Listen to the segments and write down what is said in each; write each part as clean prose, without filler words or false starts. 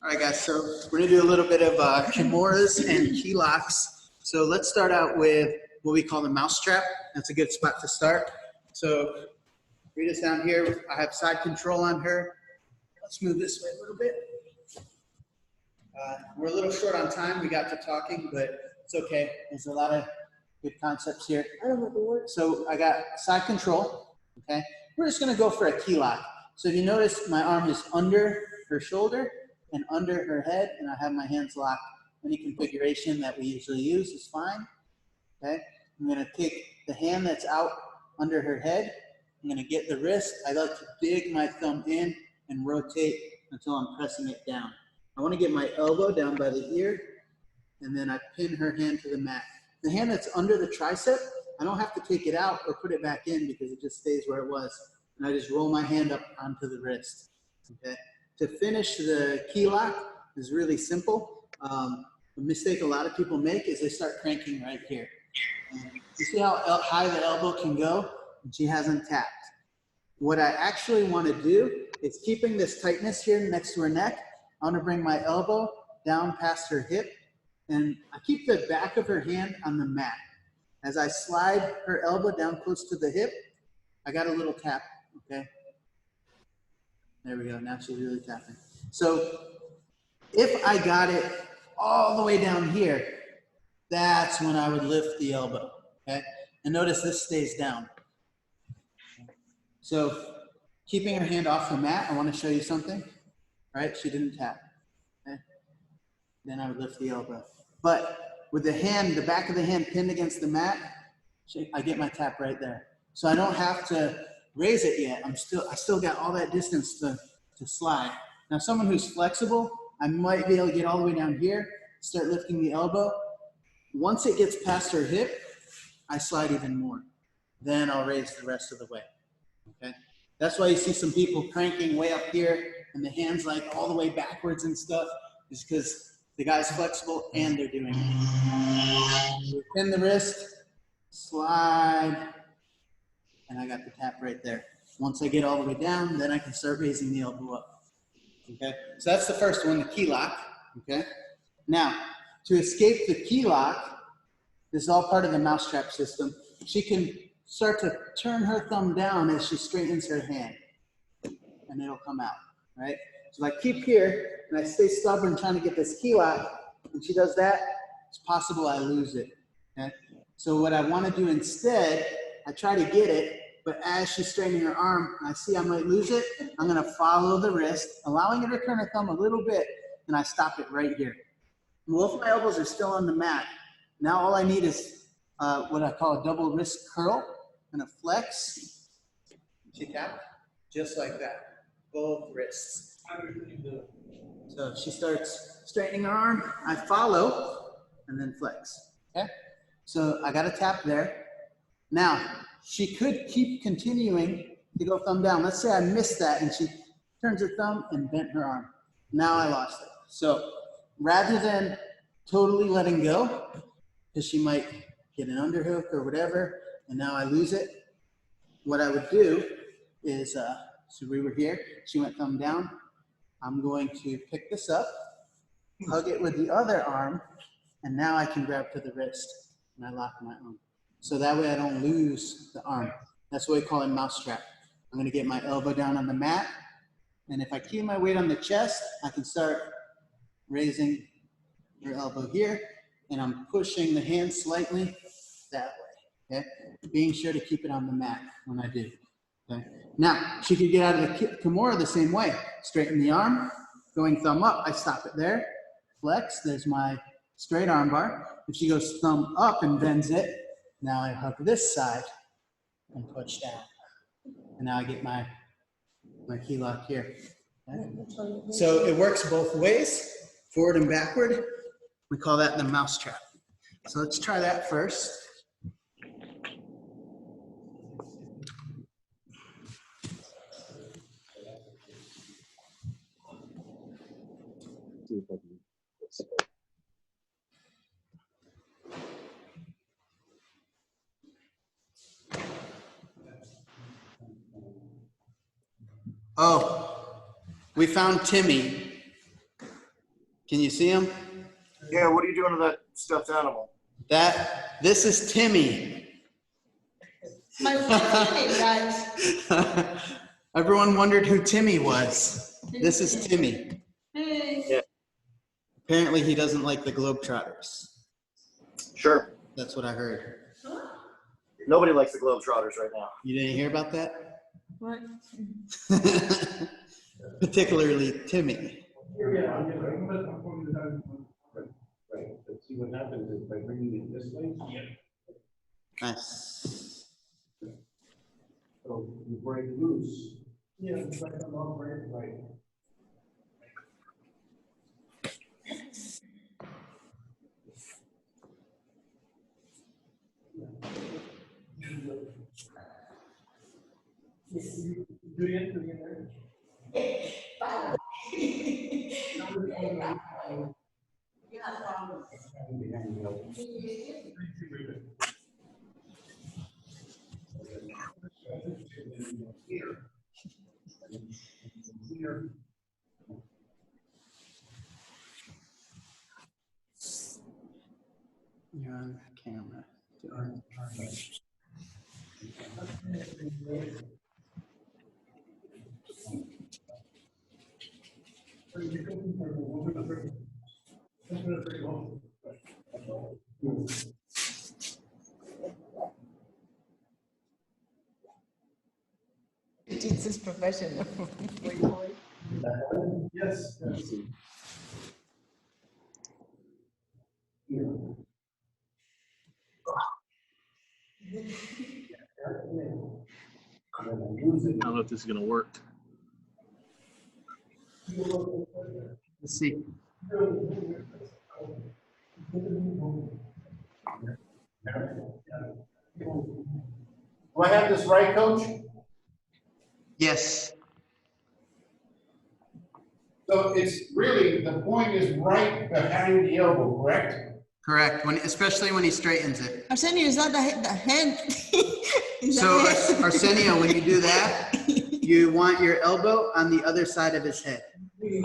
All right, guys, so we're gonna do a little bit of kimuras and key locks. So let's start out with what we call the mouse trap. That's a good spot to start. So Rita's down here. I have side control on her. Let's move this way a little bit. We're a little short on time. We got to talking, but it's okay. There's a lot of good concepts here. I don't know the word. So I got side control, okay? We're just gonna go for a key lock. So if you notice, my arm is under her shoulder and under her head, and I have my hands locked. Any configuration that we usually use is fine, okay? I'm gonna take the hand that's out under her head. I'm gonna get the wrist. I like to dig my thumb in and rotate until I'm pressing it down. I wanna get my elbow down by the ear, and then I pin her hand to the mat. The hand that's under the tricep, I don't have to take it out or put it back in because it just stays where it was. And I just roll my hand up onto the wrist, okay? To finish the key lock is really simple. The mistake a lot of people make is they start cranking right here. You see how high the elbow can go? And she hasn't tapped. What I actually want to do is keeping this tightness here next to her neck. I want to bring my elbow down past her hip, and I keep the back of her hand on the mat. As I slide her elbow down close to the hip, I got a little tap, okay? There we go, now she's really tapping. So if I got it all the way down here, that's when I would lift the elbow, okay? And notice this stays down. So keeping her hand off the mat, I want to show you something, right? She didn't tap, okay? Then I would lift the elbow. But with the hand, the back of the hand pinned against the mat, I get my tap right there. So I don't have to raise it yet. I still got all that distance to slide. Now someone who's flexible, I might be able to get all the way down here, start lifting the elbow. Once it gets past her hip, I slide even more. Then I'll raise the rest of the way, okay? That's why you see some people cranking way up here and the hands like all the way backwards and stuff, is because the guy's flexible and they're doing it. So pin the wrist, slide, and I got the tap right there. Once I get all the way down, then I can start raising the elbow up, okay? So that's the first one, the key lock, okay? Now, to escape the key lock, this is all part of the mousetrap system. She can start to turn her thumb down as she straightens her hand, and it'll come out, right? So if I keep here, and I stay stubborn trying to get this key lock, and she does that, it's possible I lose it, okay? So what I want to do instead, I try to get it, but as she's straightening her arm, and I see I might lose it, I'm going to follow the wrist, allowing her to turn her thumb a little bit, and I stop it right here. Both my elbows are still on the mat. Now all I need is what I call a double wrist curl. I'm going to flex. She tapped, just like that. Both wrists. So she starts straightening her arm. I follow, and then flex. Okay? So I got a tap there. Now, she could keep continuing to go thumb down. Let's say I missed that, and she turns her thumb and bent her arm. Now I lost it. So rather than totally letting go, because she might get an underhook or whatever, and now I lose it, what I would do is, so we were here, she went thumb down. I'm going to pick this up, hug it with the other arm, and now I can grab to the wrist, and I lock my arm. So that way I don't lose the arm. That's what we call a mousetrap. I'm gonna get my elbow down on the mat, and if I keep my weight on the chest, I can start raising your elbow here, and I'm pushing the hand slightly that way, okay? Being sure to keep it on the mat when I do, okay? Now, she could get out of the kimura the same way. Straighten the arm, going thumb up, I stop it there, flex, there's my straight arm bar. If she goes thumb up and bends it, now I hook this side and push down. And now I get my key lock here. Okay? So it works both ways, forward and backward. We call that the mousetrap. So let's try that first. Oh, we found Timmy. Can you see him? Yeah, what are you doing to that stuffed animal? This is Timmy. My name, guys. Everyone wondered who Timmy was. This is Timmy. Hey. Yeah. Apparently he doesn't like the Globetrotters. Sure. That's what I heard. Nobody likes the Globetrotters right now. You didn't hear about that? What? Particularly Timmy. Let's see what happens is by bringing it this way. Nice. So you break loose. Yeah, it's like a long break, right? Do it again. You're on camera. Jesus professional. Yes. I don't know if this is going to work. Let's see. Do I have this right, Coach? Yes. So it's really, the point is right behind the elbow, correct? Correct. Especially when he straightens it. Arsenio, is that the hand? So Arsenio, when you do that, you want your elbow on the other side of his head.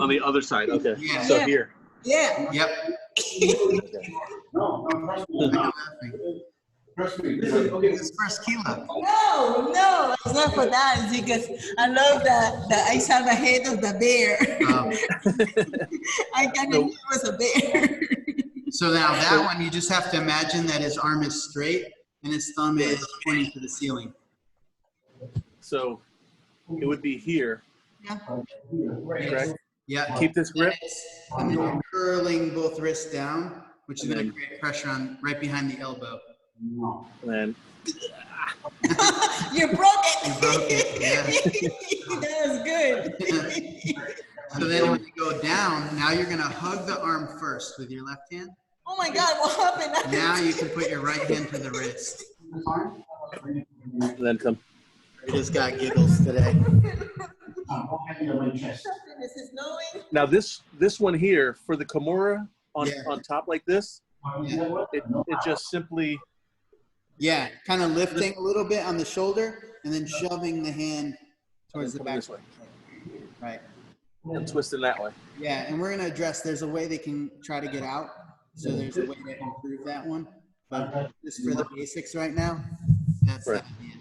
On the other side, okay. Yeah. So Yeah. here. Yeah. Yep. No, trust me. Trust me. It's his first kilo. No, it's not for that. It's because I love that I saw the head of the bear. I kind of knew it was a bear. So now that one, you just have to imagine that his arm is straight and his thumb is pointing to the ceiling. So it would be here, Yeah. correct? Yeah. Keep this grip. And then you're curling both wrists down, which is going to create pressure on right behind the elbow. And then You broke it. You broke it, yeah. That was good. So then when you go down, now you're going to hug the arm first with your left hand. Oh my God, what happened? Now you can put your right hand to the wrist. and then come. We just got giggles today. This is knowing. Now this one here for the Kimura on Yeah. on top like this, Yeah. it just simply Yeah, kind of lifting a little bit on the shoulder and then shoving the hand towards the coming back. this way Right. and twisting that way. Yeah, and we're going to address, there's a way they can try to get out. So there's a way to improve that one. But just for the basics right now, that's Right. the idea.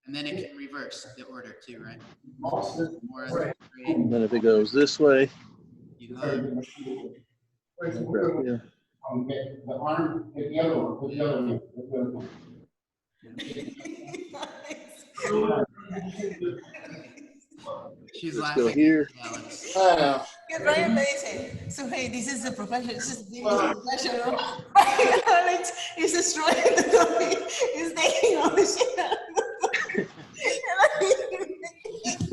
And then it can reverse the order too, right? More straight, And then if it goes this way, you hug. yeah. The arm, hit the other one, put the other one. Put the other one. She's Let's laughing. go here. Alex. I know. You're very amazing. So hey, this is a professional. This is professional. Alex is destroying the topic. He's taking all the shit out.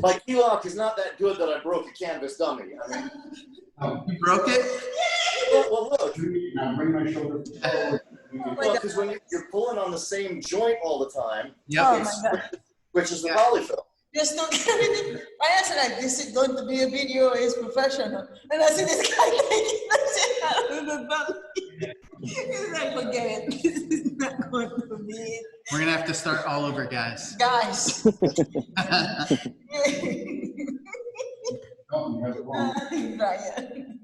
My key lock is not that good that I broke a canvas dummy. I mean, You broke it? well, look. Now bring my shoulder forward. Well, because when you're pulling on the same joint all the time, Yep. Oh my God. which is the polyfill. Just don't get it. I asked like, this is going to be a video, is professional. And I see this guy taking the shit out of the dummy. He's like, forget it. This is not going to be it. We're going to have to start all over, guys. Guys. Help me, have it wrong. Brian.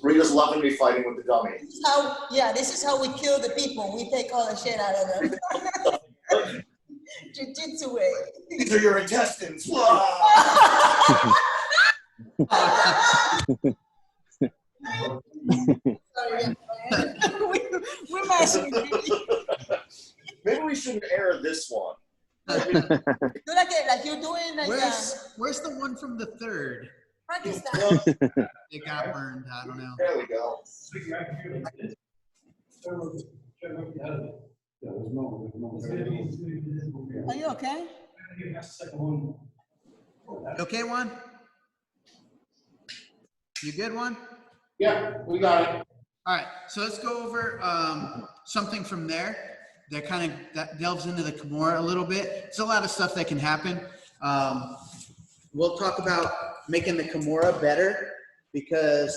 Rita's loving me fighting with the dummy. This is how we kill the people. We take all the shit out of them. Jiu-jitsu way. These are your intestines. Sorry, we're messing with you. Maybe we shouldn't air this one. Do like you're doing like Where's the one from the third? Pakistan. It got burned. I don't know. There we go. Are you okay? Okay, Juan? You good, Juan? Yeah, we got it. All right, so let's go over something from there that delves into the Kimura a little bit. It's a lot of stuff that can happen. We'll talk about making the Kimura better because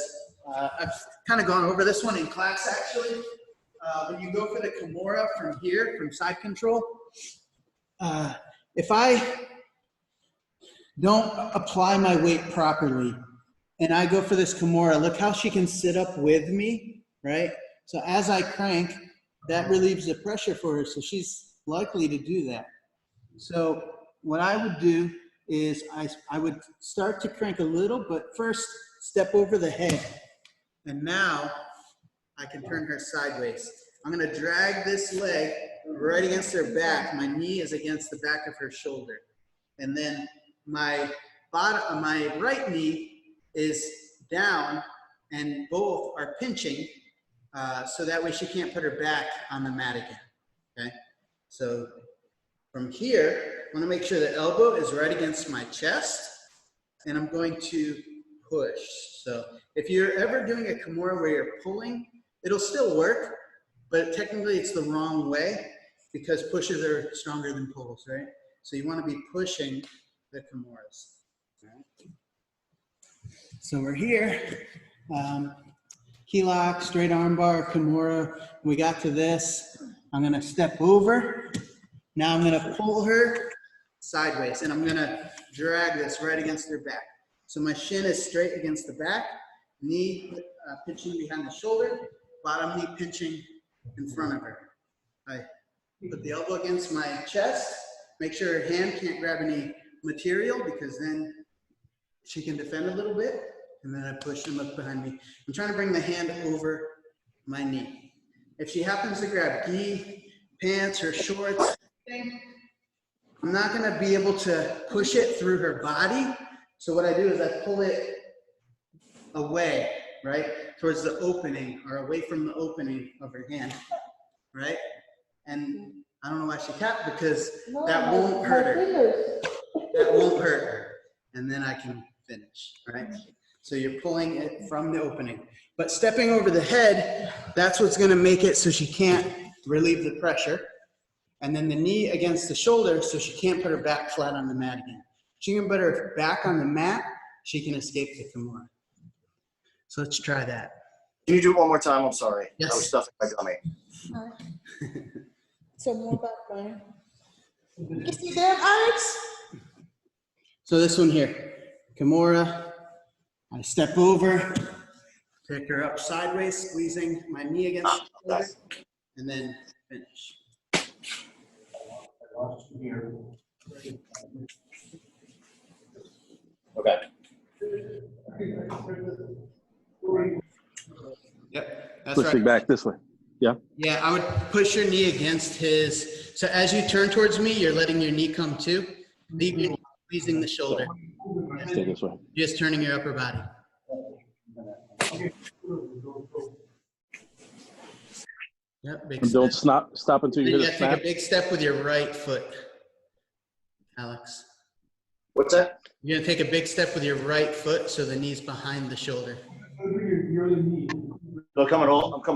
I've kind of gone over this one in class actually. When you go for the Kimura from here, from side control, if I don't apply my weight properly and I go for this Kimura, look how she can sit up with me, right? So as I crank, that relieves the pressure for her, so she's likely to do that. So what I would do is I would start to crank a little, but first step over the head. And now I can turn her sideways. I'm gonna drag this leg right against her back. My knee is against the back of her shoulder. And then my right knee is down and both are pinching so that way she can't put her back on the mat again, okay? So from here, I wanna make sure the elbow is right against my chest and I'm going to push. So if you're ever doing a Kimura where you're pulling, it'll still work, but technically it's the wrong way because pushes are stronger than pulls, right? So you wanna be pushing the Kimuras. Right? So we're here, key lock, straight arm bar, Kimura. We got to this. I'm gonna step over. Now I'm gonna pull her sideways and I'm gonna drag this right against her back. So my shin is straight against the back, knee pinching behind the shoulder, bottom knee pinching in front of her. I put the elbow against my chest, make sure her hand can't grab any material because then she can defend a little bit, and then I push and look behind me. I'm trying to bring the hand over my knee. If she happens to grab gi, pants, or shorts, I'm not gonna be able to push it through her body. So what I do is I pull it away, right? Towards the opening or away from the opening of her hand, right? And I don't know why she tapped because that won't hurt her. That won't hurt her. And then I can finish, right? So you're pulling it from the opening. But stepping over the head, that's what's gonna make it so she can't relieve the pressure. And then the knee against the shoulder so she can't put her back flat on the mat again. She can put her back on the mat, she can escape the Kimura. So let's try that. Can you do it one more time? I'm sorry. Yes. I was stuffing my dummy. So more back, Brian. You see that, Alex? So this one here, Kimura, I step over, pick her up sideways, squeezing my knee against the shoulder, and then finish. Okay. Yep, that's Pushing right. back this way. Yeah. Yeah, I would push your knee against his. So as you turn towards me, you're letting your knee come too. Leave your knee squeezing the shoulder. Stay this way. Just turning your upper body. Yep, big And don't step. stop until you Then you hit a gotta take snap. a big step with your right foot, Alex. What's that? You're gonna take a big step with your right foot so the knee's behind the shoulder. So I'm coming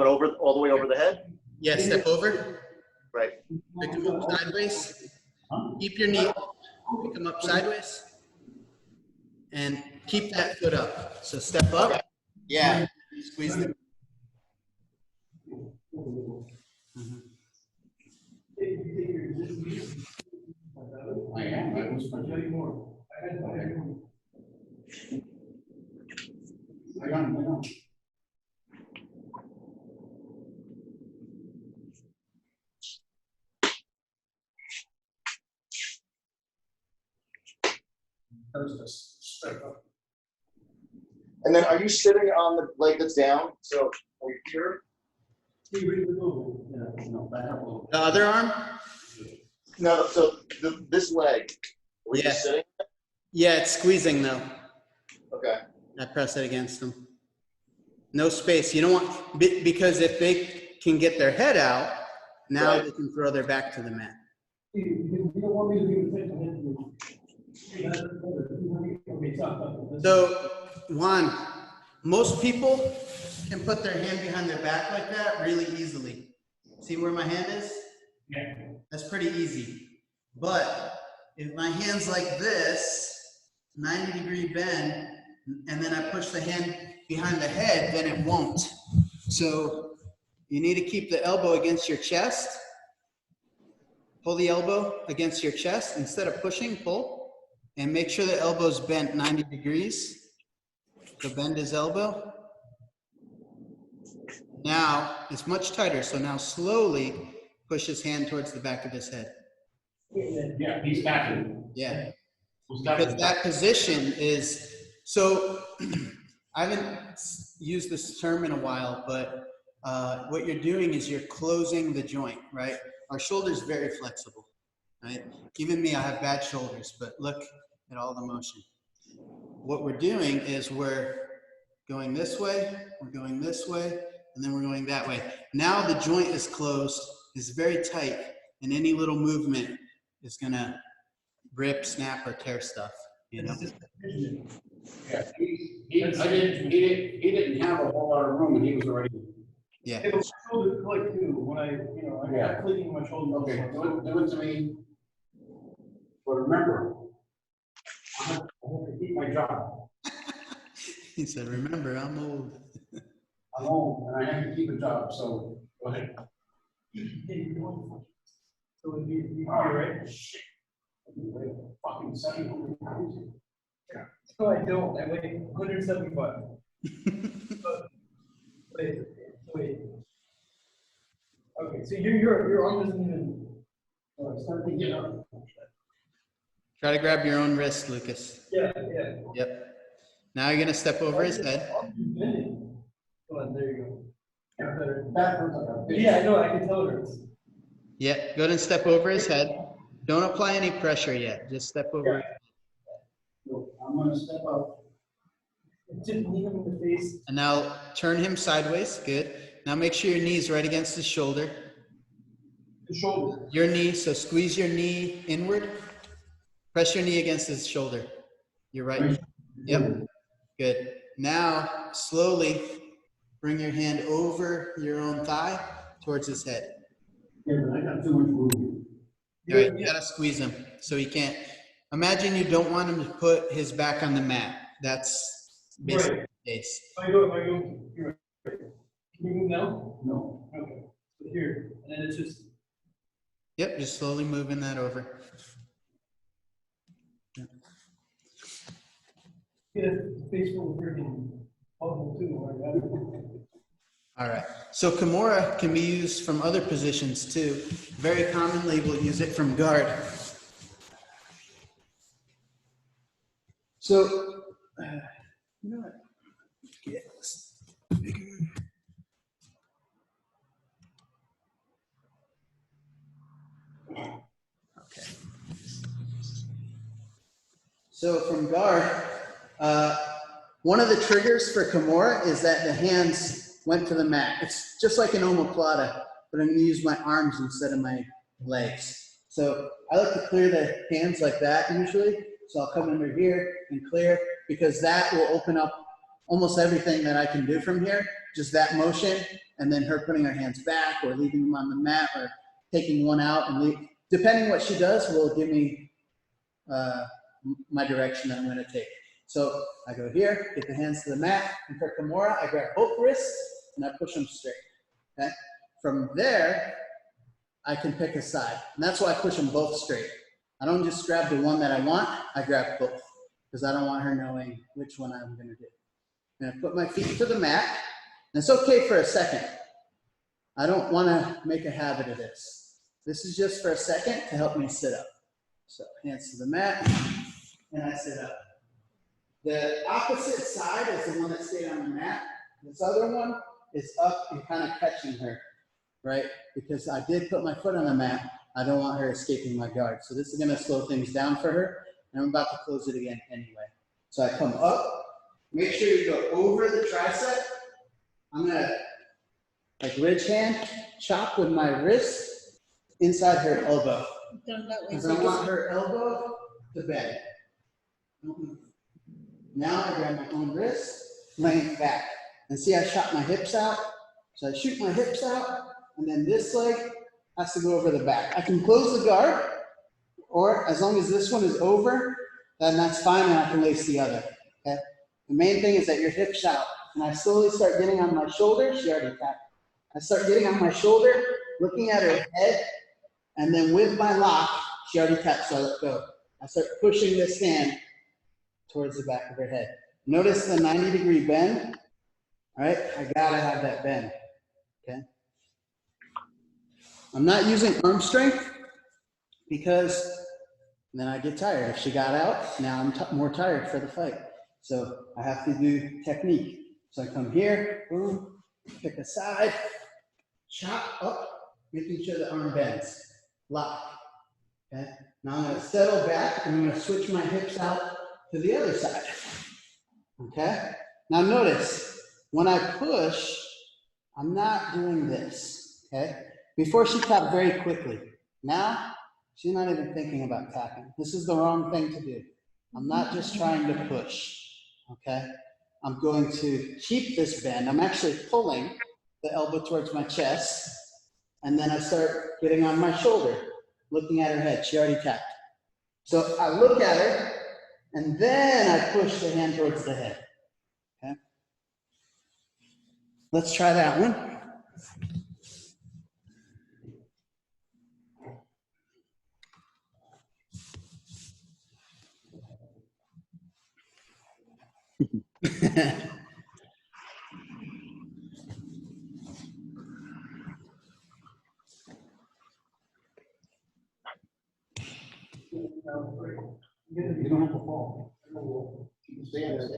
over all the way over the head? Yeah, step over, Right. pick them up sideways. Keep your knee up, pick them up sideways. And keep that foot up. So step up. Yeah, squeeze the. I got him. There's this straight up. And then are you sitting on the leg that's down? So are you here? No, back up a little. The other arm? No, so this leg, were you Yeah. sitting? Yeah, it's squeezing though. Okay. I press it against them. No space. You don't want, because if they can get their head out, now Right. they can throw their back to the mat. So, Juan, most people can put their hand behind their back like that really easily. See where my hand is? Yeah. That's pretty easy. But if my hand's like this, 90-degree bend, and then I push the hand behind the head, then it won't. So you need to keep the elbow against your chest. Pull the elbow against your chest. Instead of pushing, pull. And make sure the elbow's bent 90 degrees. So bend his elbow. Now it's much tighter. So now slowly push his hand towards the back of his head. Yeah, he's tapping. Yeah. He's Because tapping. that position is, so I haven't used this term in a while, but what you're doing is you're closing the joint, right? Our shoulder's very flexible, right? Even me, I have bad shoulders, but look at all the motion. What we're doing is we're going this way, we're going this way, and then we're going that way. Now the joint is closed, is very tight, and any little movement is gonna rip, snap, or tear stuff, you know? Yeah, he didn't have a whole lot of room and he was already. Yeah. It was shoulder click too, when I Yeah. got clicking my shoulder. Okay, do it to me. But remember, I have to keep my job. He said, remember, I'm old. I'm home and I have to keep a job, so go ahead. So it'd be All right? right. Shit. Fucking 700 pounds. No, I don't, I weigh 175. Wait. Okay, so your arm doesn't even. Oh, it's starting to get up. Try to grab your own wrist, Lucas. Yeah. Yep. Now you're gonna step over his head. Come on, there you go. Yeah, that hurts like a bitch. Yeah, I know, I can tell it hurts. Yep, go ahead and step over his head. Don't apply any pressure yet, just step over. Yeah. Look, I'm gonna step up. Just knee him in the face. And now turn him sideways, good. Now make sure your knee's right against his shoulder. The shoulder. Your knee, so squeeze your knee inward. Press your knee against his shoulder. You're right. Yep, good. Now, slowly bring your hand over your own thigh towards his head. Yeah, but I got too much room. All right, you gotta squeeze him so he can't. Imagine you don't want him to put his back on the mat. That's basically the case. If I go, you're right. Can you move now? No. Okay. So here, and then it's just. Yep, just slowly moving that over. Get a face full of freaking puzzle too, like All right, so Kimura can be used from other positions too. Very commonly, we'll use it from guard. So, you know what? Get this bigger. Okay. So from guard, one of the triggers for Kimura is that the hands went to the mat. It's just like an omoplata, but I'm gonna use my arms instead of my legs. So I like to clear the hands like that usually. So I'll come under here and clear, because that will open up almost everything that I can do from here. Just that motion, and then her putting her hands back or leaving them on the mat or taking one out and leave. Depending what she does will give me my direction that I'm gonna take. So I go here, get the hands to the mat, and for Kimura, I grab both wrists and I push them straight, okay? From there, I can pick a side. And that's why I push them both straight. I don't just grab the one that I want, I grab both, because I don't want her knowing which one I'm gonna do. I'm gonna put my feet to the mat. And it's okay for a second. I don't wanna make a habit of this. This is just for a second to help me sit up. So hands to the mat, and I sit up. The opposite side is the one that stayed on the mat. This other one is up and kind of catching her, right? Because I did put my foot on the mat. I don't want her escaping my guard. So this is gonna slow things down for her. And I'm about to close it again anyway. So I come up, make sure you go over the tricep. I'm gonna, like ridge hand, chop with my wrist inside her elbow. Turn that way. Because I want her elbow to bend. Now I grab my own wrist, laying it back. And see, I shot my hips out. So I shoot my hips out, and then this leg has to go over the back. I can close the guard, or as long as this one is over, then that's fine, and I can lace the other, okay? The main thing is that your hips out. And I slowly start getting on my shoulder. She already tapped. I start getting on my shoulder, looking at her head, and then with my lock, she already tapped, so I let go. I start pushing this hand towards the back of her head. Notice the 90-degree bend, all right? I gotta have that bend, okay? I'm not using arm strength because then I get tired. If she got out, now I'm more tired for the fight. So I have to do technique. So I come here, boom, pick a side, chop up, making sure the arm bends, lock, okay? Now I'm gonna settle back and I'm gonna switch my hips out to the other side, okay? Now notice, when I push, I'm not doing this, okay? Before she tapped very quickly. Now, she's not even thinking about tapping. This is the wrong thing to do. I'm not just trying to push, okay? I'm going to keep this bend. I'm actually pulling the elbow towards my chest, and then I start getting on my shoulder, looking at her head. She already tapped. So I look at her, and then I push the hand towards the head, okay? Let's try that one. You don't have to fall. You can stand there.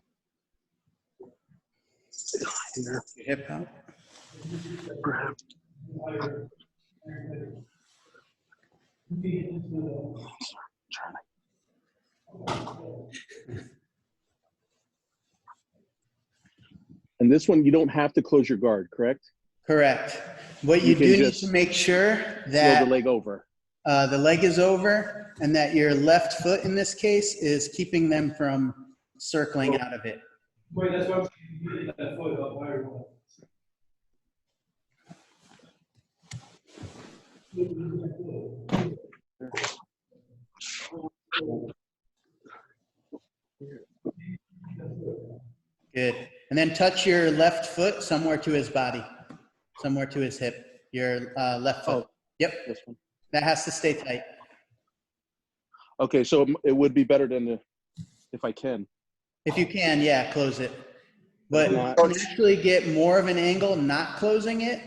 Hip out. And this one, you don't have to close your guard, correct? Correct. What you You can do need just to make sure Roll that the leg over. the leg is over and that your left foot in this case is keeping them from circling out of it. Wait, that's what I'm saying. You get that foot up higher. Good. And then touch your left foot somewhere to his body, somewhere to his hip, your left foot. Oh. Yep, This one. that has to stay tight. Okay, so it would be better than if I can. If you can, yeah, close it. But you Not- can actually get more of an angle not closing it.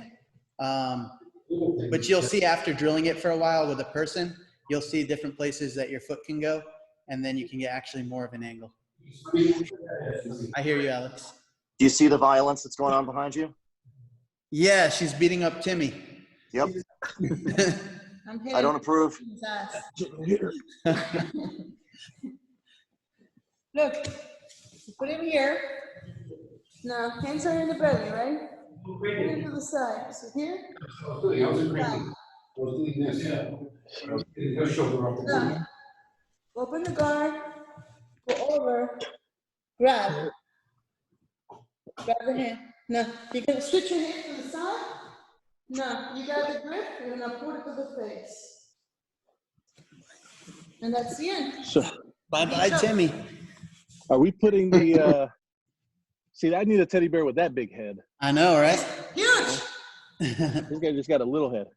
But you'll see after drilling it for a while with a person, you'll see different places that your foot can go, and then you can get actually more of an angle. I hear you, Alex. Do you see the violence that's going on behind you? Yeah, she's beating up Timmy. Yep. I'm I don't approve. his ass. Look, you put him here. Now, hands are in the belly, right? Put him to the side. So here, I was doing this. Yeah. I was getting her shoulder off the ground. now, open the guard, go over, grab the hand. Now, you're gonna switch your hand to the side. Now, you got the grip, you're gonna put it to the face. And that's the end. So Bye-bye, Timmy. are we putting the, see, I need a teddy bear with that big head. I know, right? Huge! This guy just got a little head.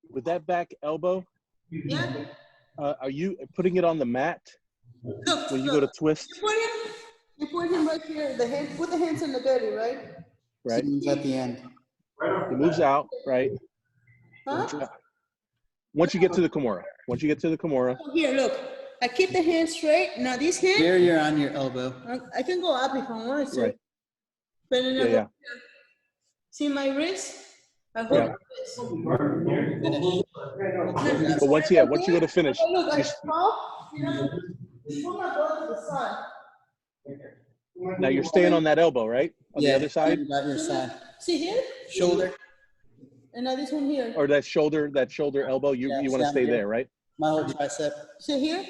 With that back elbow, Yeah, are you putting it on the mat? Look, when you look. go to twist, You put him right here. Put the hands on the belly, right? right? She moves at the end. He moves out, right? Huh? Once you get to the Kimura, Here, look. I keep the hands straight. Now this hand, Here you're on your elbow. I can go up if I wanted to. right? But then I Yeah, go, yeah. see my wrist? I hold Yeah. my wrist. But once you go to finish, Okay, look, I you, stop. You know, pull my ball to the side. now you're staying on that elbow, right? On the other side, About your side. See here? Shoulder. And now this one here. or that shoulder elbow. You want to down stay here. there, right? My whole tricep. See here?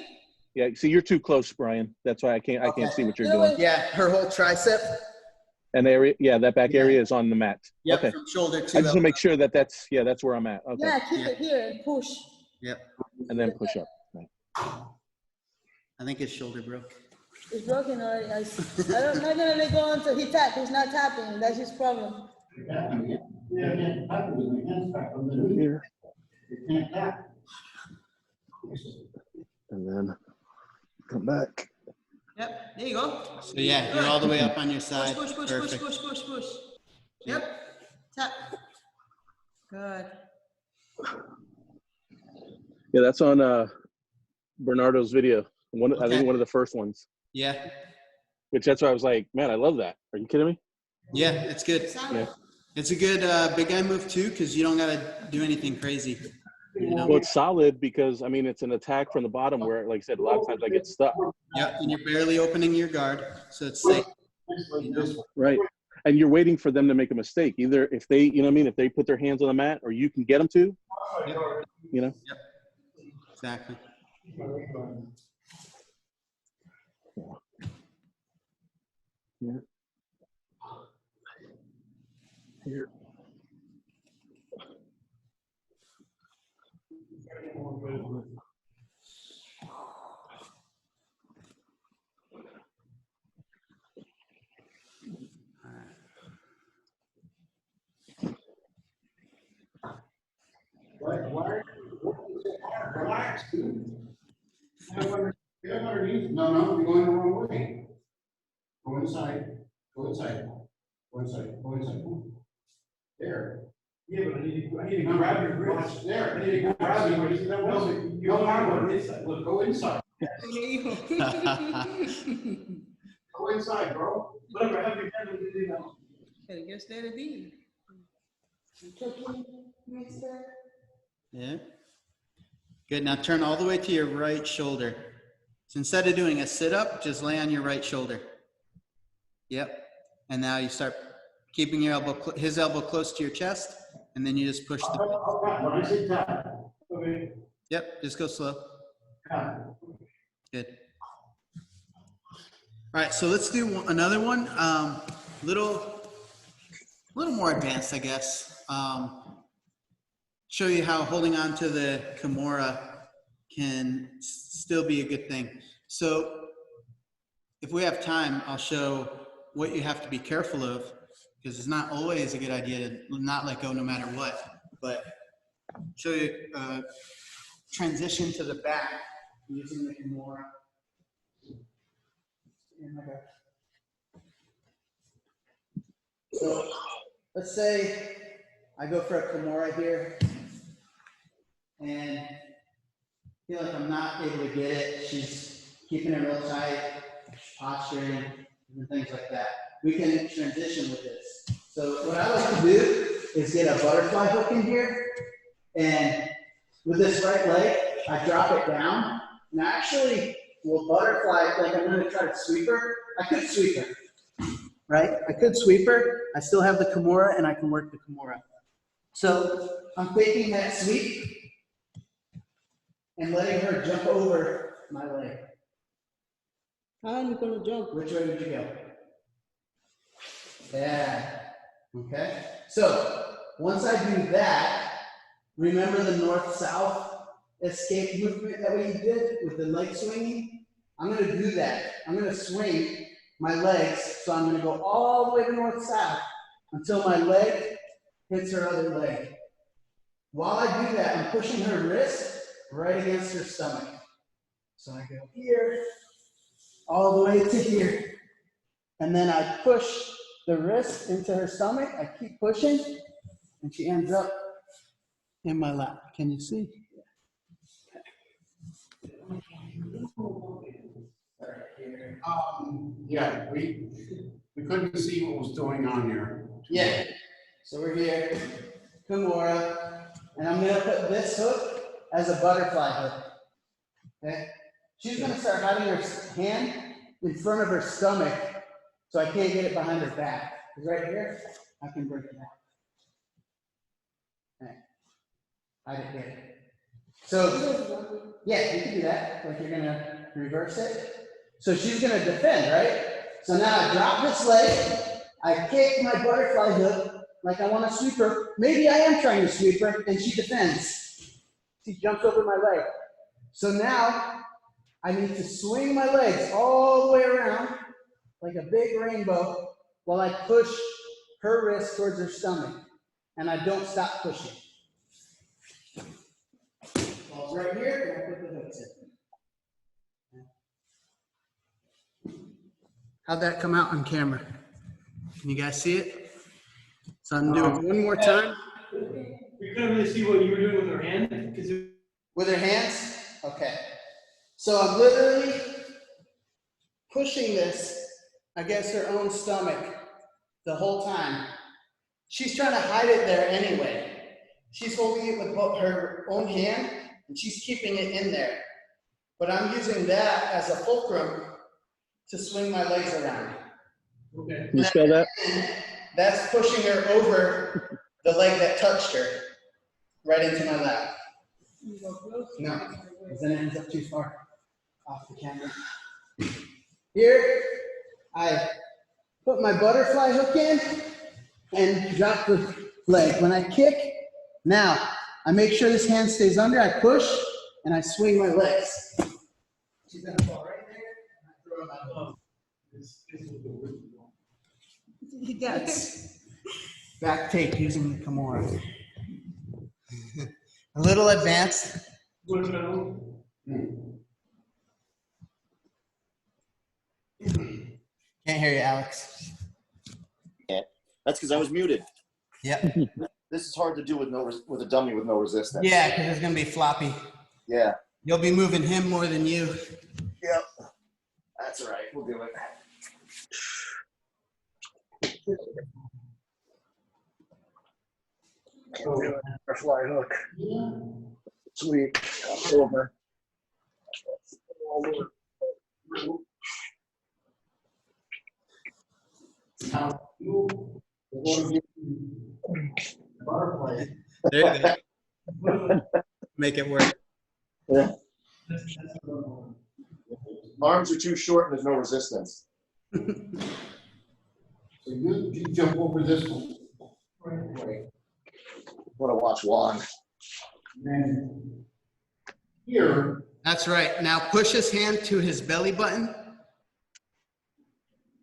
Yeah. See, you're too close, Brian. That's why I can't see what you're doing. Yeah, her whole tricep. And area, yeah, that back area is on the mat. Yep, Okay. from shoulder to I just want elbow. to make sure that's where I'm at. Okay. Yeah, keep it here and push. Yep. And then push up. Right. I think his shoulder broke. It's broken already. I'm not gonna let go until he tap. He's not tapping. That's his problem. Here. You can't tap. And then come back. Yep, there you go. So yeah, you're all the way up on your side. Push, push, push, Perfect. push, push, push, push. Yep. Tap. Good. Yeah, that's on Bernardo's video. I Okay. think one of the first ones. Yeah. Which that's why I was like, man, I love that. Are you kidding me? Yeah, it's good. Yeah. It's a good big guy move too, because you don't gotta do anything crazy. You know? Well, it's solid because I mean it's an attack from the bottom where, like I said, a lot of times I get stuck. Yep, and you're barely opening your guard, so it's safe. You know? Right. And you're waiting for them to make a mistake. Either if they, you know what I mean, if they put their hands on the mat or you can get them to, you know. Yep. Exactly. Yeah. Here. Relax, dude. Get underneath. No, you're going the wrong way. Go inside. Go inside. Go inside. Go inside. There. Yeah, but I need to grab your wrist. There. I need to grab your wrist. No harm. Look, go inside. Go inside, bro. Whatever, have your hand on the thing now. I guess that'll be. Yeah. Good. Now turn all the way to your right shoulder. So instead of doing a sit up, just lay on your right shoulder. Yep. And now you start keeping your elbow, his elbow close to your chest, and then you just push the. When I say tap. Okay. Yep. Just go slow. Tap. Good. All right. So let's do another one. Little more advanced, I guess. Show you how holding on to the Kimura can still be a good thing. So if we have time, I'll show what you have to be careful of, because it's not always a good idea to not let go no matter what, but show you transition to the back using the Kimura. So let's say I go for a Kimura here and feel like I'm not able to get it. She's keeping it real tight, posturing, and things like that. We can transition with this. So what I like to do is get a butterfly hook in here, and with this right leg, I drop it down, and I actually will butterfly, like I'm gonna try to sweep her. I could sweep her, right? I could sweep her. I still have the Kimura, and I can work the Kimura. So I'm taking that sweep and letting her jump over my leg. How are you gonna jump? Which way would you go? Yeah. Okay. So once I do that, remember the north-south escape movement that we did with the leg swinging? I'm going to do that. I'm going to swing my legs. So I'm going to go all the way to north-south until my leg hits her other leg. While I do that, I'm pushing her wrist right against her stomach. So I go here, all the way to here. And then I push the wrist into her stomach. I keep pushing, and she ends up in my lap. Can you see? Yeah, we couldn't see what was going on here. Yeah. So we're here, Kimura, and I'm gonna put this hook as a butterfly hook. Okay? She's gonna start hiding her hand in front of her stomach, so I can't get it behind her back. Because right here, I can break it out. Okay. Hide it here. So, yeah, you can do that. Like you're gonna reverse it. So she's gonna defend, right? So now I drop this leg, I kick my butterfly hook like I want to sweep her. Maybe I am trying to sweep her, and she defends. She jumps over my leg. So now I need to swing my legs all the way around like a big rainbow while I push her wrist towards her stomach. And I don't stop pushing. Ball's right here, and I put the hooks in. How'd that come out on camera? Can you guys see it? So I'm doing it one more time. We couldn't really see what you were doing with her hand, because With her hands? Okay. So I'm literally pushing this against her own stomach the whole time. She's trying to hide it there anyway. She's holding it with her own hand, and she's keeping it in there. But I'm using that as a fulcrum to swing my legs around. okay. Can you spell that? That's pushing her over the leg that touched her right into my lap. No, because then it ends up too far off the camera. Here, I put my butterfly hook in and drop the leg. When I kick, now I make sure this hand stays under, I push, and I swing my legs. She's gonna fall right there, and I throw her my leg. That's back take using the Kimura. A little advanced. What's going on? Can't hear you, Alex. That's because I was muted. Yep. This is hard to do with a dummy with no resistance. Yeah, because it's gonna be floppy. Yeah. You'll be moving him more than you. Yep. That's all right. We'll do it. Butterfly hook. Sweet. Over. There you go. Make it work. Yeah. Arms are too short and there's no resistance. So you jump over this one. Right. Want to watch Juan. And here, That's right. Now push his hand to his belly button.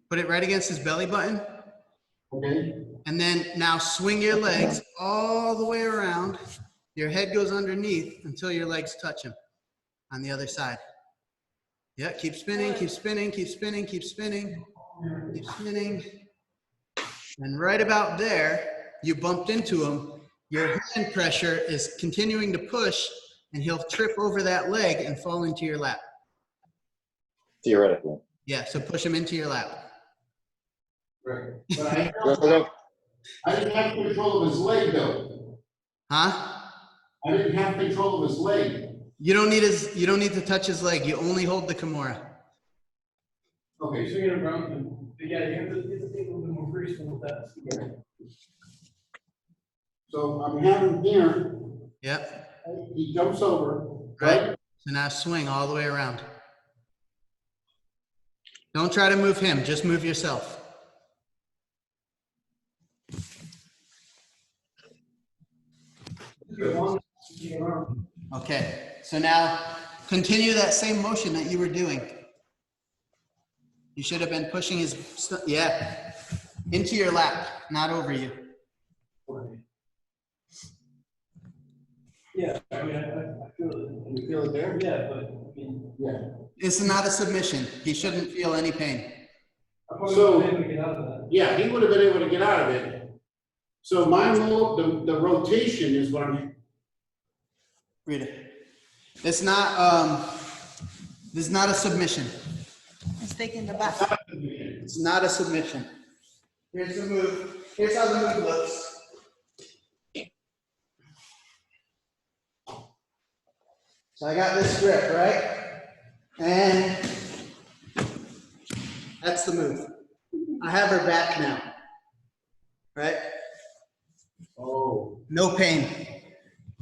Put it right against his belly button. okay, And then now swing your legs all the way around. Your head goes underneath until your legs touch him on the other side. Yeah, keep spinning, keep spinning, keep spinning, keep spinning, keep spinning. And right about there, you bumped into him. Your hand pressure is continuing to push, and he'll trip over that leg and fall into your lap. Theoretically. Yeah, so push him into your lap. right. But I didn't have control of his leg though. Huh? I didn't have control of his leg. You don't need to touch his leg. You only hold the Kimura. Okay, Swinging it around, and yeah, you have to be a little bit more graceful with that. so I'm having here, Yep. he jumps over, Right. So now swing all the way around. Don't try to move him. Just move yourself. Okay. So now continue that same motion that you were doing. You should have been pushing his, yeah, into your lap, not over you. Yeah, I mean, I feel it. You feel it there? Yeah, but Yeah. It's not a submission. He shouldn't feel any pain. So- able to get out of that. Yeah, he would have been able to get out of it. So my move, the rotation is what I'm, Read it. It's not this is not a submission. It's taking the back. It's not a submission. Here's the move. Here's how the move looks. So I got this grip, right? And that's the move. I have her back now. Right? oh, No pain.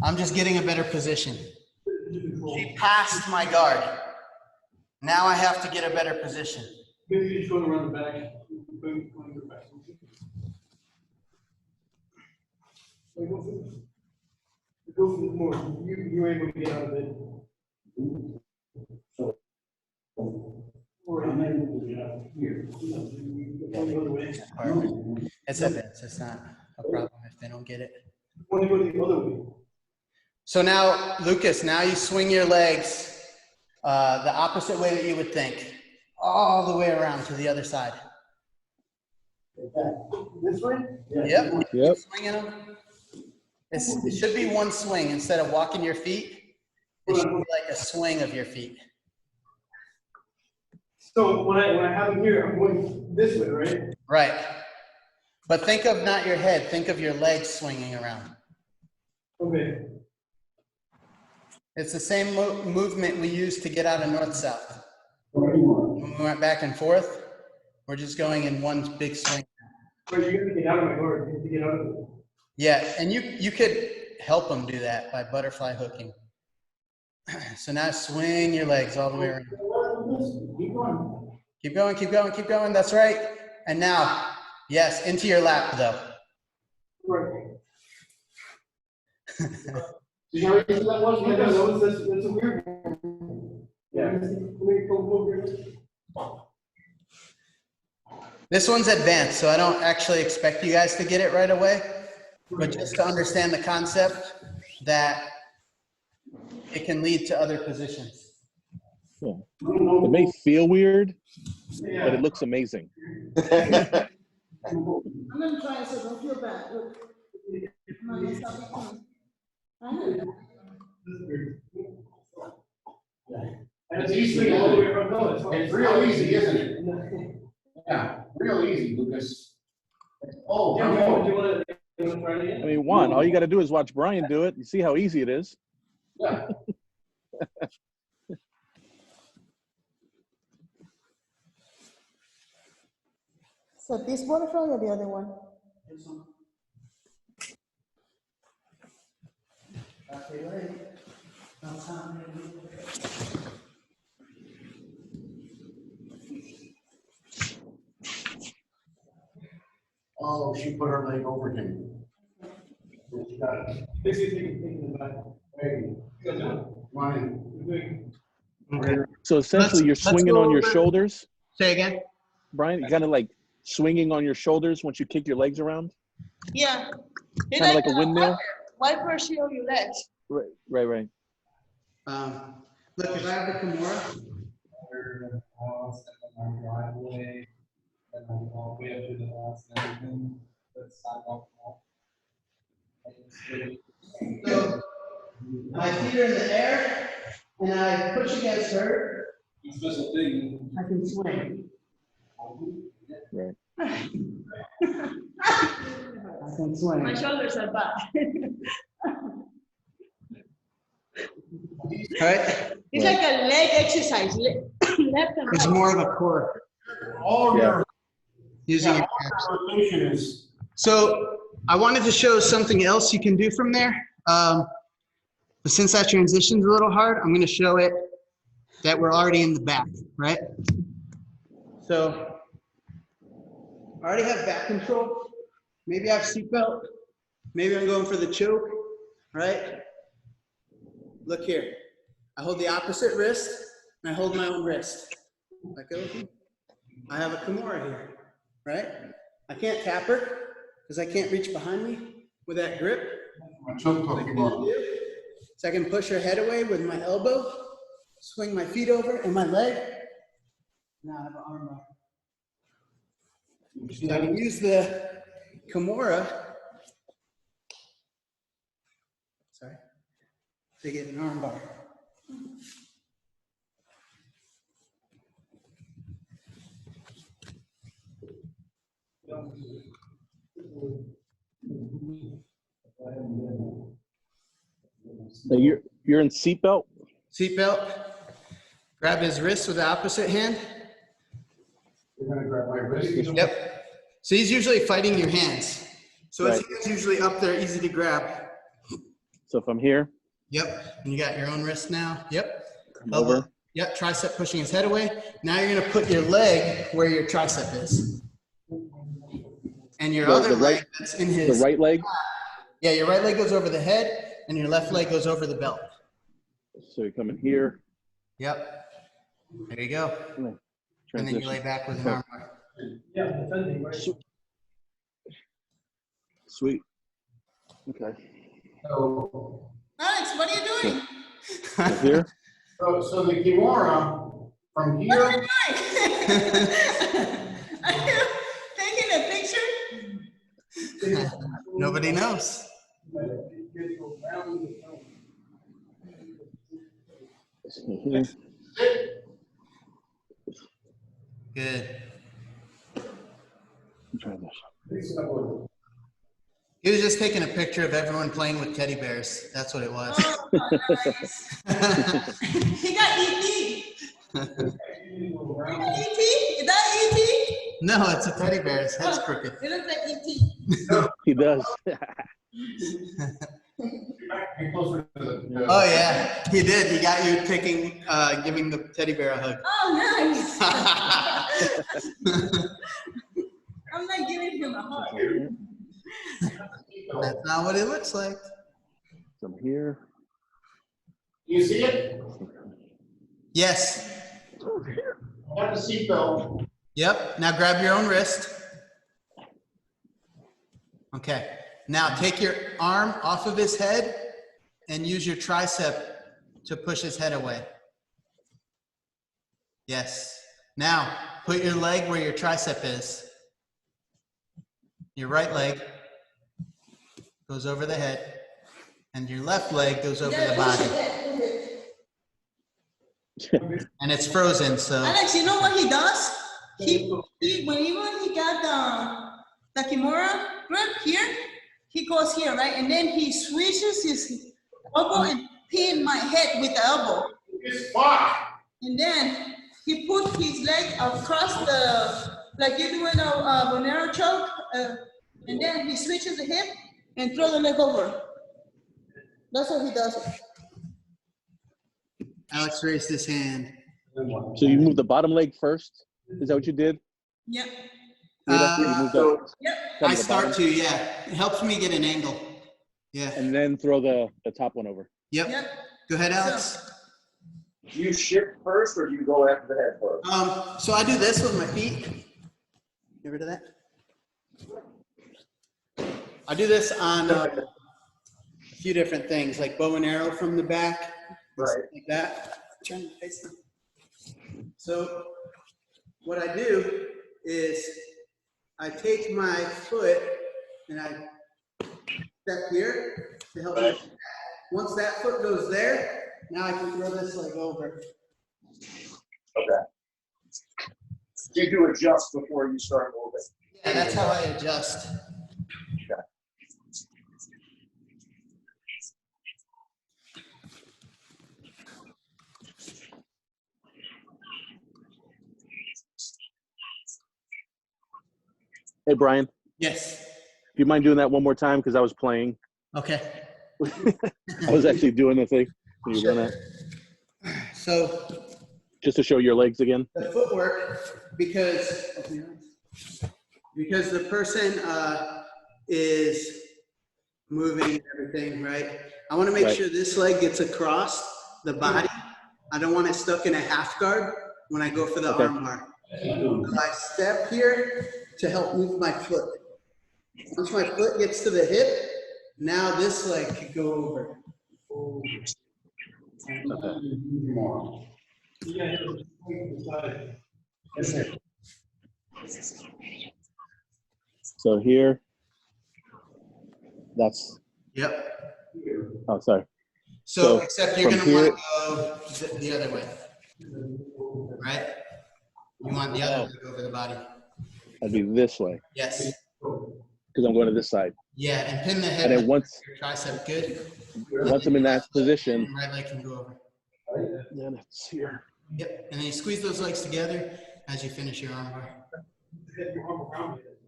I'm just getting a better position. She passed my guard. Now I have to get a better position. Maybe you just go around the back. Going the back. Like, go for the more. You're able to get out of it. Or I'm able to get out here. Go the other way. It's evidence. It's not a problem if they don't get it. Want to go the other way. So now, Lucas, now you swing your legs the opposite way that you would think, all the way around to the other side. This way? Yep. Yep. Swinging them. It should be one swing instead of walking your feet. It should be like a swing of your feet. So when I have them here, I'm going this way, right? Right. But think of not your head. Think of your legs swinging around. Okay. It's the same movement we used to get out of north-south. When we went back and forth, we're just going in one big swing. But you have to get out of my guard. You have to get out of it. Yeah, and you could help them do that by butterfly hooking. So now swing your legs all the way around. keep going. Keep going, keep going, keep going. That's right. And now, yes, into your lap though. Right. See how easy that was? Yeah, no, that's a weird one. Yeah. This one's advanced, so I don't actually expect you guys to get it right away, but just to understand the concept that it can lead to other positions. Yeah. It may feel weird, but it looks amazing. I'm gonna try it, so don't feel bad. Look. Come on, let's stop it. I know. It's easy, all the way around. No, it's fine. it's real easy, isn't it? Yeah, real easy, Lucas. Oh, Yeah, no. do you want to try it again? I mean, all you got to do is watch Brian do it and see how easy it is. Yeah. So this butterfly or the other one? Oh, she put her leg over him. She got it. Basically, taking the back. Hey, You guys do it. come on in. You're doing- So essentially, you're Let's swinging go on your over- shoulders, Say again? Brian. You're kind of like swinging on your shoulders once you kick your legs around, Yeah. kind of like a windmill. Why first you your legs? Right, right, right. Look, if I have the Kimura, Driveway, and then all the way up to the house and everything, that's sidewalk. so my feet are in the air and I push against her, Special thing. I can swing. Right. I can swing. My shoulders are back. Right? It's like a leg exercise, left and It's right. more of a core. All Yeah. your, Using yeah, it. all your rotation is, So I wanted to show something else you can do from there. But since that transition's a little hard, I'm going to show it that we're already in the back, right? So I already have back control. Maybe I have seatbelt. Maybe I'm going for the choke, right? Look here. I hold the opposite wrist and I hold my own wrist. Like I have a Kimura here, right? I can't tap her because I can't reach behind me with that grip. my choke What I talking can about. do is I can push her head away with my elbow swing my feet over and my leg. Now I have an arm bar. So I can use the Kimura. Sorry. To get an arm bar. So you're in seatbelt. Seatbelt. Grab his wrist with the opposite hand. You're gonna grab my wrist. Yep. So he's usually fighting your hands. So Right. his hand's usually up there, easy to grab. So if I'm here, Yep. And you got your own wrist now. Yep. come over. Yep. Tricep pushing his head away. Now you're gonna put your leg where your tricep is. And your other leg that's in his. The right leg. Yeah, your right leg goes over the head, and your left leg goes over the belt. So you come in here. Yep. There you go. And then you lay back with an arm bar. Yeah, defending, right? Sweet. Okay. So, Alex, what are you doing? So here. so the Kimura from What are here. you doing? Are you taking a picture? Nobody knows. Here. Good. Try this. He was just taking a picture of everyone playing with teddy bears. That's what it was. Oh, nice. He got E.T. You got E.T.? Is that E.T.? No, it's a teddy bear. His head's crooked. It looks like E.T. He does. Get closer to the. Oh yeah, he did. He got you taking, giving the teddy bear a hug. Oh, nice. I'm not giving him a hug. That's not what it looks like. So I'm here. You see it? Yes. I got the seatbelt. Yep. Now grab your own wrist. Okay. Now take your arm off of his head and use your tricep to push his head away. Yes. Now put your leg where your tricep is. Your right leg goes over the head and your left leg goes over the body. And it's frozen, so. Alex, you know what he does? When he got the Kimura grip here, he goes here, right? And then he switches his elbow and pin my head with the elbow. It's fuck. And then he puts his leg across the, like you're doing a Bonero choke, and then he switches the hip and throw the leg over. That's how he does it. Alex raised his hand. So you moved the bottom leg first? Is that what you did? Yep. You moved up Yep. I the start bottom, to, yeah. It helps me get an angle. Yeah. and then throw the top one over. Yep. Yep. Go ahead, Alex. Do you shift first or do you go after the head first? So I do this with my feet. Get rid of that. I do this on a few different things, like bow and arrow from the back, Right. like that. Turn the face down. So what I do is I take my foot and I step here to help me. Once that foot goes there, now I can throw this leg over. Okay. You do adjust before you start moving. Yeah, that's how I adjust. Okay. Hey, Brian, do Yes. you mind doing that one more time? Because I was playing. Okay. I was actually doing the thing. Can you run that? So Just to show your legs again. the footwork, because the person is moving everything, right? I want to make Right. sure this leg gets across the body. I don't want it stuck in a half guard when I go for the Okay. arm bar. So I step here to help move my foot. Once my foot gets to the hip, now this leg could go over. More. Yeah, yeah. Yes, sir. So here, that's, Yep. oh, sorry. So, So, except you're from gonna here- want to go the other way, right? You want the other leg over the body. I'd be this way Yes. because I'm going to this side. Yeah, and pin the head And then like once, your tricep good. once I'm in that position, And right leg can go over. then it's here. Yep, and then you squeeze those legs together as you finish your arm bar. Get your arm around it.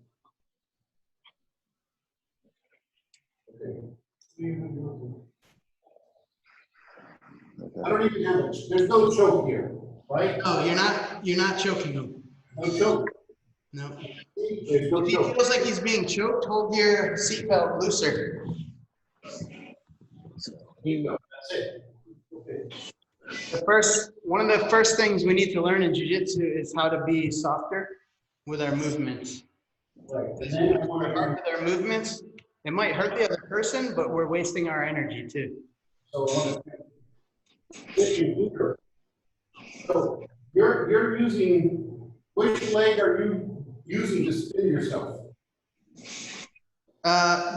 I don't even have it. There's no choke here, right? Oh, you're not choking him. No choke. No. There's no If he choke. feels like he's being choked, hold your seatbelt looser. That's it. Okay. One of the first things we need to learn in jiu-jitsu is how to be softer with our movements. Right. And If then I we're want hard to, with our movements, it might hurt the other person, but we're wasting our energy too. so I want to get you here. So you're using, which leg are you using to spin yourself?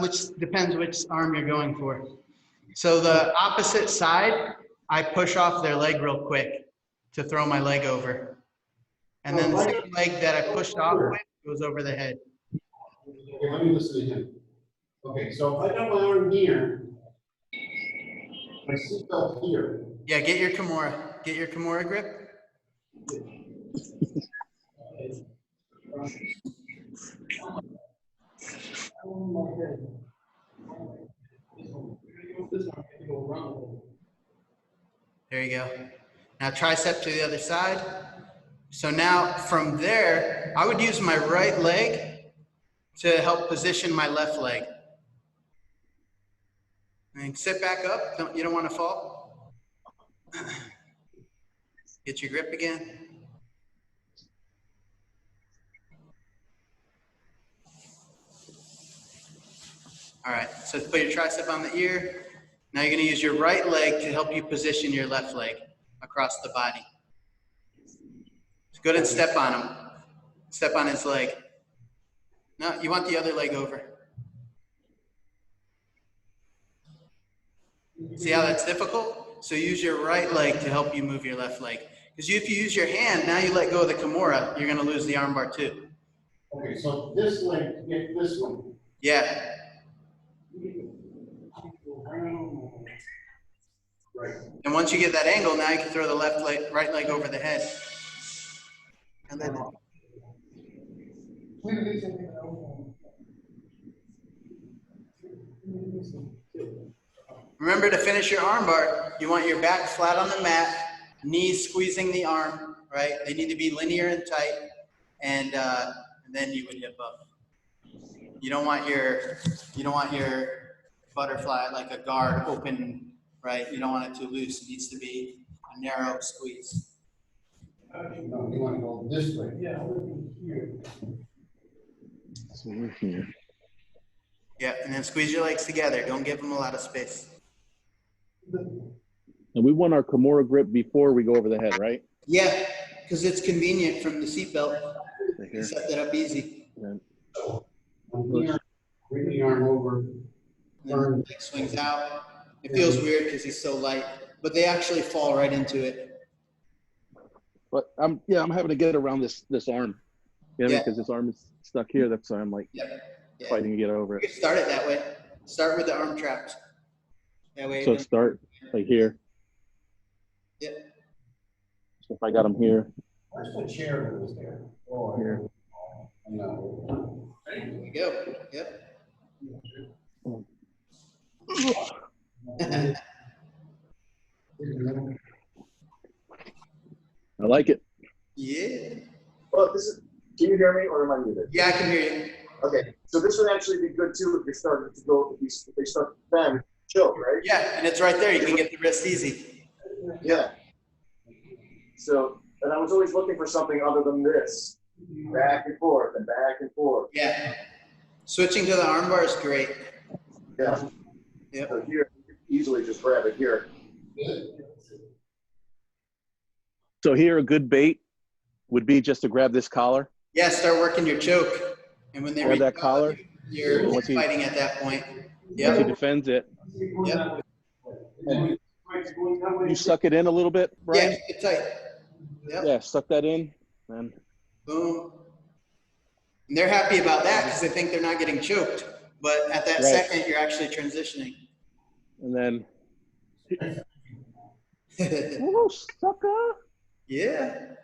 Which depends which arm you're going for. So the opposite side, I push off their leg real quick to throw my leg over. And then the same leg that I pushed off with goes over the head. Okay, let me listen to him. Okay, so if I got my arm here, my seatbelt here. Yeah, get your Kimura. Get your Kimura grip. There you go. Now tricep to the other side. So now from there, I would use my right leg to help position my left leg. And sit back up. You don't want to fall. Get your grip again. All right, so put your tricep on the ear. Now you're going to use your right leg to help you position your left leg across the body. So go ahead and step on him. Step on his leg. No, you want the other leg over. See how that's difficult? So use your right leg to help you move your left leg. Because if you use your hand, now you let go of the Kimura, you're going to lose the armbar too. Okay, so this leg, get this one. Yeah. Right. And once you get that angle, now you can throw the left leg, right leg over the head. And then remember to finish your armbar, you want your back flat on the mat, knees squeezing the arm, right? They need to be linear and tight, and then you would hip up. You don't want your butterfly like a guard open, right? You don't want it too loose. It needs to be a narrow squeeze. No, you want to go this way. Yeah, here. So we're here. Yeah, and then squeeze your legs together. Don't give them a lot of space. And we want our Kimura grip before we go over the head, right? Yeah, because it's convenient from the seatbelt. Right You here. set that up easy. And I'm here, bring the arm over. And then the leg swings out. It feels weird because he's so light, but they actually fall right into it. but I'm having to get around this arm. You know, Yeah. because this arm is stuck here. That's why I'm like Yeah. fighting to get over You it. can start it that way. Start with the arm trapped. That way. So start like here. Yeah. So if I got him here, Where's the chair that was there? Oh, here. No. There you go. Yep. I like it. Yeah. Well, can you hear me or am I muted? Yeah, I can hear you. Okay, so this would actually be good too if you're starting to go, if they start to bend, chill, right? Yeah, and it's right there. You can get the wrist easy. Yeah. So, and I was always looking for something other than this. Back and forth and back and forth. Yeah. Switching to the armbar is great. Yeah. Yep. So here, you can easily just grab it here. So here, a good bait would be just to grab this collar. Yeah, start working your choke. And when they Grab reach that collar. you're Once he- fighting at that point. Once he Yep. defends it, Yep. and you suck it in a little bit, Yeah, Brian. keep it tight. Yep. Yeah, suck that in, and Boom. And they're happy about that because they think they're not getting choked. But at that Right. second, you're actually transitioning. and then. Oh, sucker! Yeah.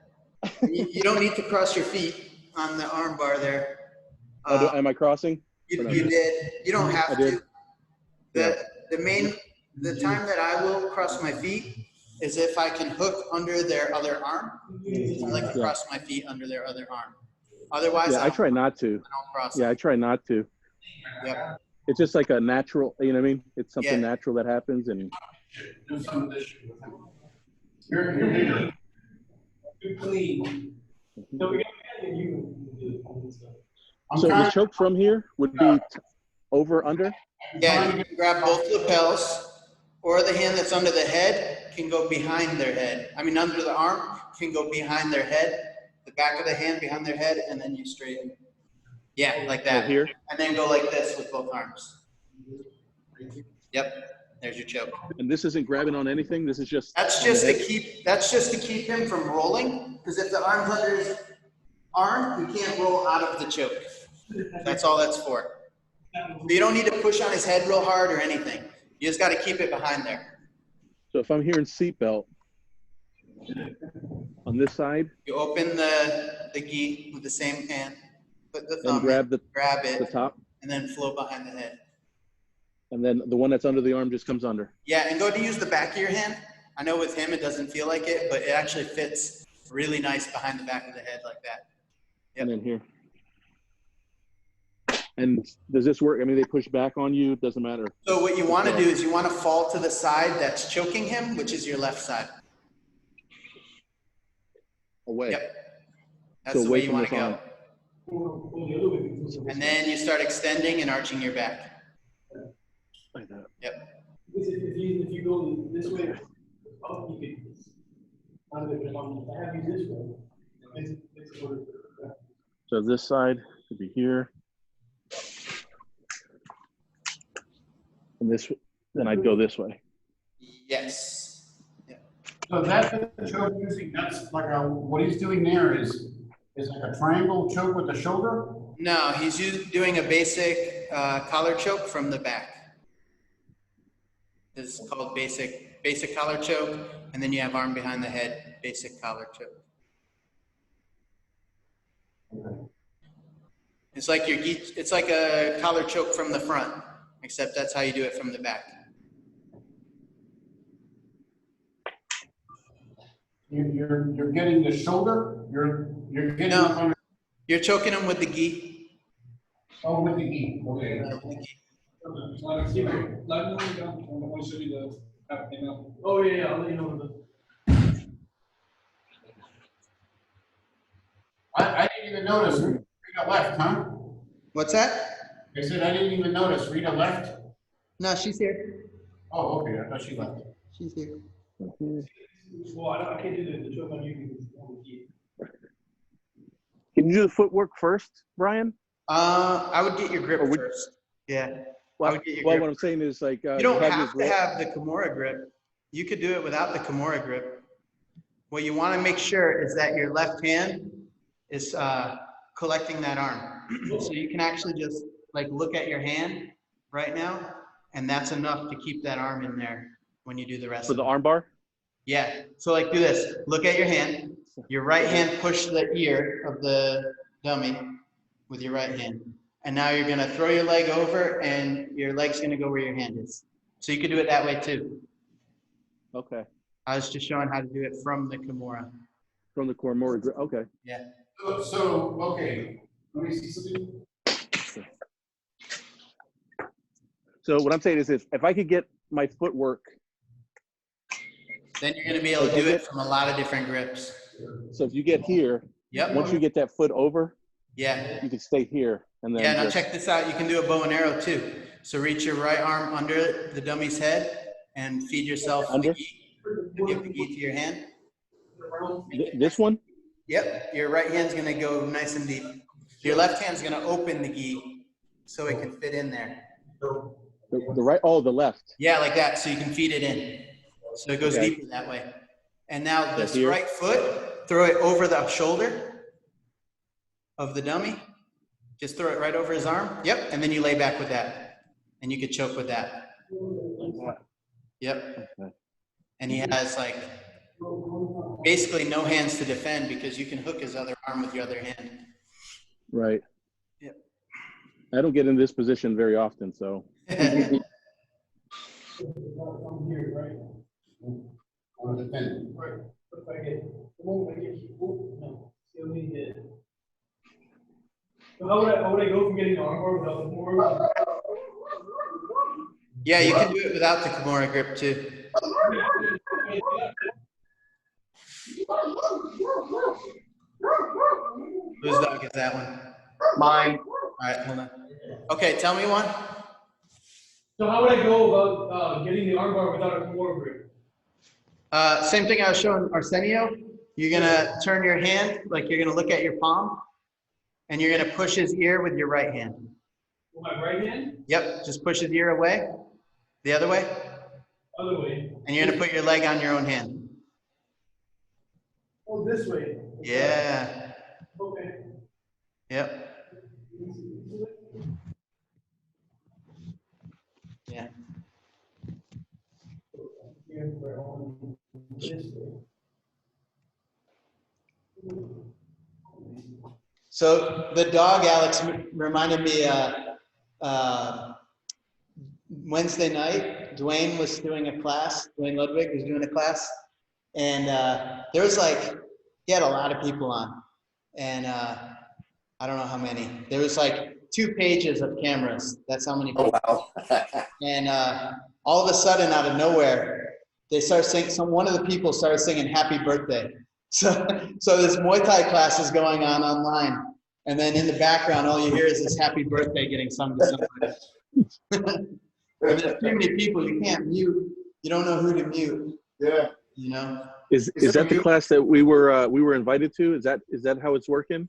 You don't need to cross your feet on the arm bar there. Am I crossing? You did. You don't have I did. to. The time that I will cross my feet is if I can hook under their other arm. I like to cross my feet under their other arm. Otherwise, Yeah, I try not to. I don't cross. Yeah, I try not to. Yep. It's just like a natural, you know what I mean? It's something Yeah. natural that happens, and Do some of this shit with him. You're bigger. Good clean. So we got you. I'm so the trying, choke from here would be over under. Yeah, you can grab both lapels, or the hand that's under the head can go behind their head. I mean, under the arm can go behind their head, the back of the hand behind their head, and then you straighten. Yeah, like that. Here. And then go like this with both arms. Yep, there's your choke. And this isn't grabbing on anything. This is just. That's on the just to head. keep him from rolling, because if the arm's under his arm, he can't roll out of the choke. That's all that's for. You don't need to push on his head real hard or anything. You just got to keep it behind there. So if I'm hearing seatbelt on this side, You open the gi with the same hand, put the thumb and grab in, grab the it, top, and then flow behind the head. and then the one that's under the arm just comes under. Yeah, and go to use the back of your hand. I know with him it doesn't feel like it, but it actually fits really nice behind the back of the head like that. Yep. And then here. And does this work? I mean, they push back on you. It doesn't matter. So what you want to do is you want to fall to the side that's choking him, which is your left side. Away. Yep. That's So the way away you from want to this go. And then you start extending and arching your back. Like that. Yep. If you go this way, up, you can. I have you this way. So this side could be here. And this, then I'd go this way. Yes. Yeah. so that choke using, that's like what he's doing there is like a triangle choke with the shoulder. No, he's doing a basic collar choke from the back. This is called basic collar choke, and then you have arm behind the head, basic collar choke. It's like it's like a collar choke from the front, except that's how you do it from the back. You're getting the shoulder. You're getting No. under. You're choking him with the gi. Oh, with the knee. Okay. Let me know when you're done. I want to show you the Oh, yeah, I'll let you know. I didn't even notice. Rita left, huh? What's that? I said I didn't even notice. Rita left. No, she's here. Oh, okay. I thought she left. She's here. Well, I can't do the choke on you. Can you do the footwork first, Brian? I would get your grip Or would- first. Yeah. Well, would get your well grip. what I'm saying is like You don't your have to grip. have the Kimura grip. You could do it without the Kimura grip. What you want to make sure is that your left hand is collecting that arm. So you can actually just like look at your hand right now, and that's enough to keep that arm in there when you do the rest For of the it. arm bar? Yeah. So like do this. Look at your hand. Your right hand push the ear of the dummy with your right hand. And now you're gonna throw your leg over and your leg's gonna go where your hand is. So you could do it that way too. Okay. I was just showing how to do it from the Kimura. From the Kimura grip. Okay. Yeah. So okay. Let me see something. So what I'm saying is if I could get my footwork, Then you're gonna be able to do it from a lot of different grips. so if you get here, Yep. once you get that foot over, Yeah. you can stay here and then Yeah, now just- check this out. You can do a bow and arrow too. So reach your right arm under the dummy's head and feed yourself Under? the gi. Give the gi to your hand. This one? Yep, your right hand's gonna go nice and deep. Your left hand's gonna open the gi so it can fit in there. The right? Oh, the left. Yeah, like that, so you can feed it in. So it goes Okay. deeper that way. And now this here? right foot, throw it over the shoulder of the dummy. Just throw it right over his arm. Yep, and then you lay back with that. And you could choke with that. Yep. Okay. And he has like basically no hands to defend because you can hook his other arm with your other hand. Right. Yep. I don't get in this position very often, so. I'm here, right? On the defender. Right. If I get, the moment I get, no, still need it. So how would I go from getting the armbar without the Kimura? Yeah, you can do it without the Kimura grip too. Whose dog is that one? Mine. All right, hold on. Okay, tell me one. So how would I go about getting the armbar without a Kimura grip? Same thing I was showing Arsenio. You're gonna turn your hand, like you're gonna look at your palm, and you're gonna push his ear with your right hand. With my right hand? Yep, just push his ear away, the other way, Other way. and you're gonna put your leg on your own hand. Oh, this way. Yeah, Okay. yep, yeah. Here, we're on this way. So the dog, Alex, reminded me Wednesday night, Dwayne was doing a class, Dwayne Ludwig was doing a class, and there was like, he had a lot of people on, and I don't know how many. There was like 2 pages of cameras. That's how many people. Oh, wow. And all of a sudden, out of nowhere, they started singing. One of the people started singing "Happy Birthday." So this Muay Thai class is going on online, and then in the background, all you hear is this "Happy Birthday" getting sung to somebody. And there's too many people. You can't mute. You don't know who to mute. Yeah. You know. Is that the class that we were invited to? Is that how it's working?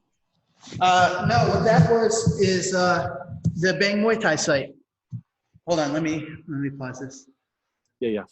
No, what that was is the Bang Muay Thai site. Hold on, let me pause this. Yeah.